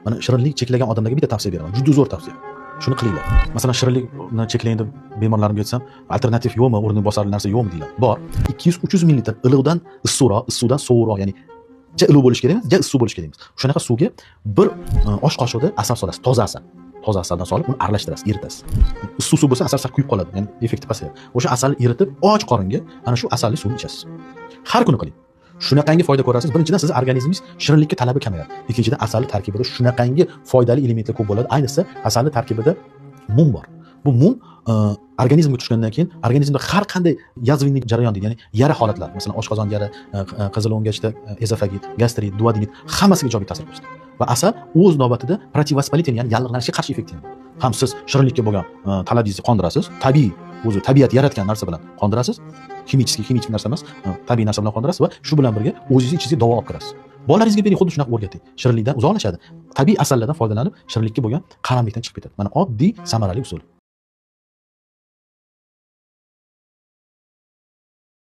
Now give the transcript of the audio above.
Mana shirinlik cheklagan odamlarga bitta tavsiya beraman. Juda zo'r tavsiya. Shuni qilinglar. Masalan, shirinlikni cheklang deb bemorlarimga aytsam, alternativ yo'qmi, o'rni bosarli narsa yo'qmi deylar. Bor. 200-300 ml iliqdan issiqroq, issiqdan sovuqroq, ya'ni ja iliq bo'lish kerak emas, ja issiq bo'lish kerak emas. Shunaqa suvga bir osh qoshiqda asal solasiz, toza asal. Toza asaldan solib uni aralashtirasiz, eritasiz. Issiq suv bo'lsa asal kuyib qoladi, ya'ni effekti pasayadi. O'sha asalni eritib, och qoringa ana shu asalli suvni ichasiz. Har kuni qiling. Shunaqangi foyda ko'rasiz. Birinchidan siz organizmingiz shirinlikka talabi kamayadi. Ikkinchidan asalli tarkibida shunaqangi foydali elementlar ko'p bo'ladi. Ayniqsa asalli tarkibida mum bor. Bu mum organizmga tushgandan keyin organizmda har qanday yazvinlik jarayon deydi, ya'ni yara holatlar, masalan oshqozon yara, qizil o'ngachda ezofagit, gastrit, duodenit hammasiga ijobiy ta'sir ko'rsatadi. Va asal o'z navbatida protivospoliten, ya'ni yallig'lanishga qarshi effekt ham. Ham siz shirinlikka bo'lgan talabingizni qondirasiz, tabiiy o'zi tabiat yaratgan narsa bilan qondirasiz. Kimik narsa emas, tabiiy narsa bilan qondirasiz va shu bilan birga o'zingizni ichingizga davo olib kirasiz. Bolalaringizga bering, xuddi shunaqa o'rgating. Shirinlikdan uzoqlashadi. Tabiiy asallardan foydalanib, shirinlikka bo'lgan qaramlikdan chiqib ketadi. Mana oddiy, samarali usul.